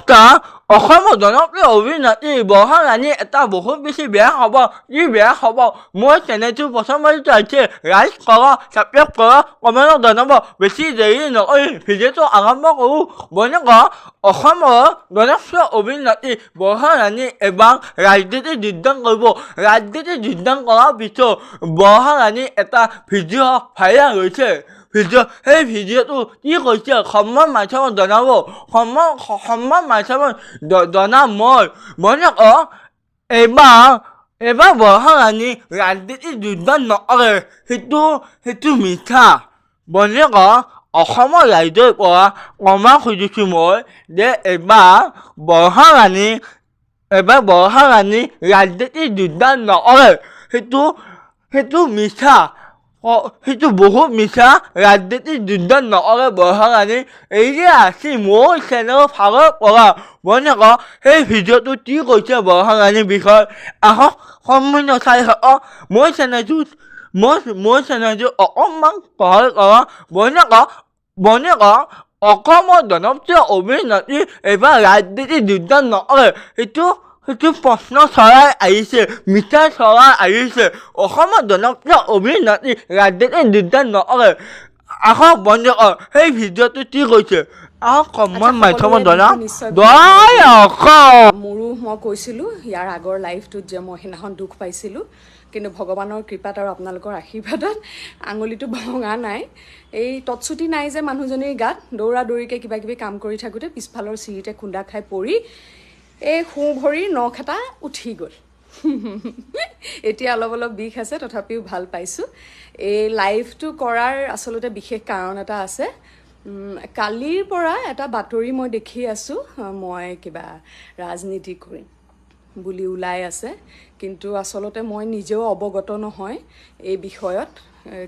নমস্কাৰ অসমৰ জনপ্ৰিয় অভিনেত্ৰী বৰ্ষা ৰাণী এটা বহুত বেছি বেয়া খবৰ ই বেয়া খবৰ মই চেনেলটো প্ৰথমবাৰ চাইছে লাইক কৰক ছাবস্ক্ৰাইব কৰক কমেণ্টত জনাব বেছি দেৰি নকৰি ভিডিঅ'টো আৰম্ভ কৰোঁ বন্ধুসকল অসমৰ জনপ্ৰিয় অভিনেত্ৰী বৰ্ষা ৰাণী এবাৰ ৰাজনীতিত যোগদান কৰিব ৰাজনীতিত যোগদান কৰাৰ পিছত বৰ্ষা ৰাণী এটা ভিডিঅ' ভাইৰেল হৈছে সেই ভিডিঅ'টো কি কৈছে সন্মান মাধ্যমত জনাব সন্মান মাধ্যমত জনাম মই বন্ধুসকল এবাৰ বৰ্ষা ৰাণী ৰাজনীতিত যোগদান নকৰে সেইটো মিছা বন্ধুসকল অসমৰ ৰাইজৰ পৰা ক্ষমা খুজিছোঁ মই যে এবাৰ বৰ্ষা ৰাণী ৰাজনীতিত যোগদান নকৰে সেইটো মিছা সেইটো বহুত মিছা ৰাজনীতিত যোগদান নকৰে বৰ্ষা ৰাণী এই আছে মোৰ চেনেলৰ ফালৰ পৰা বন্ধুসকল সেই ভিডিঅ'টো কি কৈছে বৰ্ষা ৰাণীৰ বিষয়ে আহক সম্পূৰ্ণ চাই আহক মোৰ চেনেলটো অকণমান সহায় কৰা বন্ধুসকল অসমৰ জনপ্ৰিয় অভিনেত্ৰী এইবাৰ ৰাজনীতিত যোগদান নকৰে সেইটো প্ৰশ্ন চৰাই আহিছে মিছা চৰাই আহিছে অসমৰ জনপ্ৰিয় অভিনেত্ৰী ৰাজনীতিত যোগদান নকৰে আহক বন্ধুসকল সেই ভিডিঅ'টো কি কৈছে আহক সন্মান মাধ্যমত মোৰো মই কৈছিলোঁ ইয়াৰ আগৰ লাইফটোত যে মই সেইদিনাখন দুখ পাইছিলোঁ কিন্তু ভগৱানৰ কৃপাত আৰু আপোনালোকৰ আশীৰ্বাদত আঙুলিটো ভঙা নাই এই তৎচুটি নাই যে মানুহজনীৰ গাত দৌৰা দৌৰিকৈ কিবা কিবি কাম কৰি থাকোঁতে পিছফালৰ চিৰিতে খুন্দা খাই পৰি এই সোঁ ভৰিৰ নখ এটা উঠি গ'ল এতিয়া অলপ বিষ আছে তথাপিও ভাল পাইছোঁ এই লাইভটো কৰাৰ আচলতে বিশেষ কাৰণ এটা আছে কালিৰ পৰা এটা বাতৰি মই দেখি আছোঁ মই কিবা ৰাজনীতি কৰিম বুলি ওলাই আছে কিন্তু আচলতে মই নিজেও অৱগত নহয় এই বিষয়ত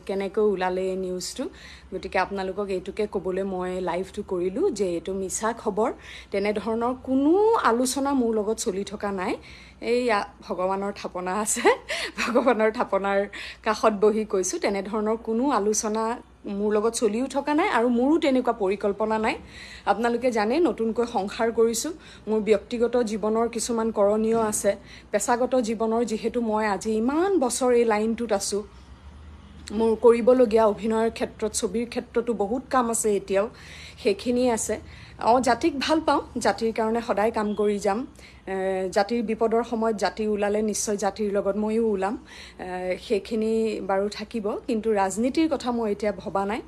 কেনেকৈ ওলালে এই নিউজটো গতিকে আপোনালোকক এইটোকে ক'বলৈ মই লাইভটো কৰিলোঁ যে এইটো মিছা খবৰ তেনেধৰণৰ কোনো আলোচনা মোৰ লগত চলি থকা নাই এই ভগৱানৰ থাপনা আছে ভগৱানৰ থাপনাৰ কাষত বহি কৈছোঁ তেনেধৰণৰ কোনো আলোচনা মোৰ লগত চলিও থকা নাই আৰু মোৰো তেনেকুৱা পৰিকল্পনা নাই আপোনালোকে জানে নতুনকৈ সংসাৰ কৰিছোঁ মোৰ ব্যক্তিগত জীৱনৰ কিছুমান কৰণীয় আছে পেছাগত জীৱনৰ যিহেতু মই আজি ইমান বছৰ এই লাইনটোত আছোঁ মোৰ কৰিবলগীয়া অভিনয়ৰ ক্ষেত্ৰত ছবিৰ ক্ষেত্ৰতো বহুত কাম আছে এতিয়াও সেইখিনি আছে জাতিক ভাল পাওঁ জাতিৰ কাৰণে সদায় কাম কৰি যাম জাতিৰ বিপদৰ সময়ত জাতি ওলালে নিশ্চয় জাতিৰ লগত ময়ো ওলাম সেইখিনি বাৰু থাকিব কিন্তু ৰাজনীতিৰ কথা মই এতিয়া ভবা নাই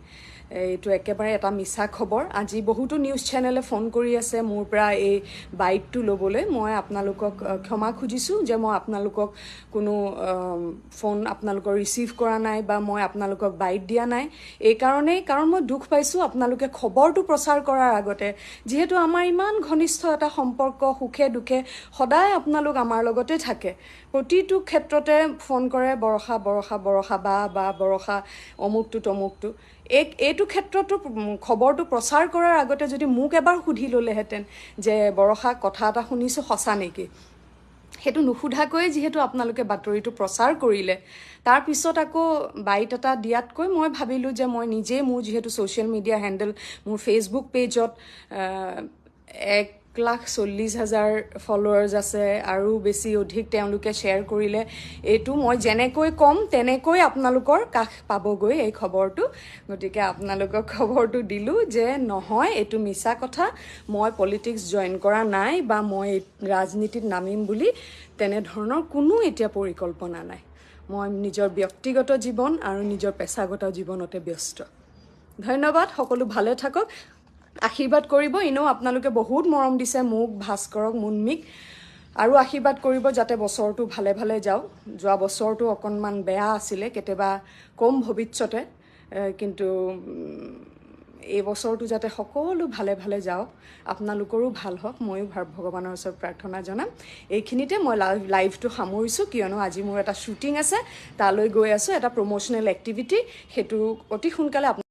এইটো একেবাৰে এটা মিছা খবৰ আজি বহুতো নিউজ চেনেলে ফোন কৰি আছে মোৰ পৰা এই বাইটটো ল'বলৈ মই আপোনালোকক ক্ষমা খুজিছোঁ যে মই আপোনালোকক কোনো ফোন আপোনালোকৰ ৰিচিভ কৰা নাই বা মই আপোনালোকক বাইট দিয়া নাই কাৰণ মই দুখ পাইছোঁ আপোনালোকে খবৰটো প্ৰচাৰ কৰাৰ আগতে যিহেতু আমাৰ ইমান ঘনিষ্ঠ এটা সম্পৰ্ক সুখে দুখে সদায় আপোনালোক আমাৰ লগতে থাকে প্ৰতিটো ক্ষেত্ৰতে ফোন কৰে বৰষা বা বৰষা অমুকটো তমুকটো এইটো ক্ষেত্ৰতো খবৰটো প্ৰচাৰ কৰাৰ আগতে যদি মোক এবাৰ সুধি ল'লেহেঁতেন যে বৰষা কথা এটা শুনিছোঁ সঁচা নেকি সেইটো নুসুধাকৈ যিহেতু আপোনালোকে বাতৰিটো প্ৰচাৰ কৰিলে তাৰপিছত আকৌ বাইট এটা দিয়াতকৈ মই ভাবিলোঁ যে মই নিজেই মোৰ যিহেতু ছ'চিয়েল মিডিয়া হেণ্ডেল মোৰ ফেচবুক পেজত 1,40,000 ফলোৱাৰ্ছ আছে আৰু বেছি অধিক তেওঁলোকে শ্বেয়াৰ কৰিলে এইটো মই যেনেকৈ ক'ম তেনেকৈ আপোনালোকৰ কাষ পাবগৈ এই খবৰটো গতিকে আপোনালোকক খবৰটো দিলোঁ যে নহয় এইটো মিছা কথা মই পলিটিক্স জইন কৰা নাই বা মই ৰাজনীতিত নামিম বুলি তেনেধৰণৰ কোনো এতিয়া পৰিকল্পনা নাই মই নিজৰ ব্যক্তিগত জীৱন আৰু নিজৰ পেছাগত জীৱনতে ব্যস্ত ধন্যবাদ সকলো ভালে থাকক আশীৰ্বাদ কৰিব এনেও আপোনালোকে বহুত মৰম দিছে মোক ভাস্কৰক মুন্মিক আৰু আশীৰ্বাদ কৰিব যাতে বছৰটো ভালে ভালে যাওক যোৱা বছৰটো অকণমান বেয়া আছিলে কেতিয়াবা কম ভৱিষ্যতে কিন্তু এই বছৰটো যাতে সকলো ভালে ভালে যাওক আপোনালোকৰো ভাল হওক ময়ো ভগৱানৰ ওচৰত প্ৰাৰ্থনা জনাম এইখিনিতে মই লাইভটো সামৰিছোঁ কিয়নো আজি মোৰ এটা শ্বুটিং আছে তালৈ গৈ আছোঁ এটা প্ৰমোচনেল এক্টিভিটি সেইটো অতি সোনকালে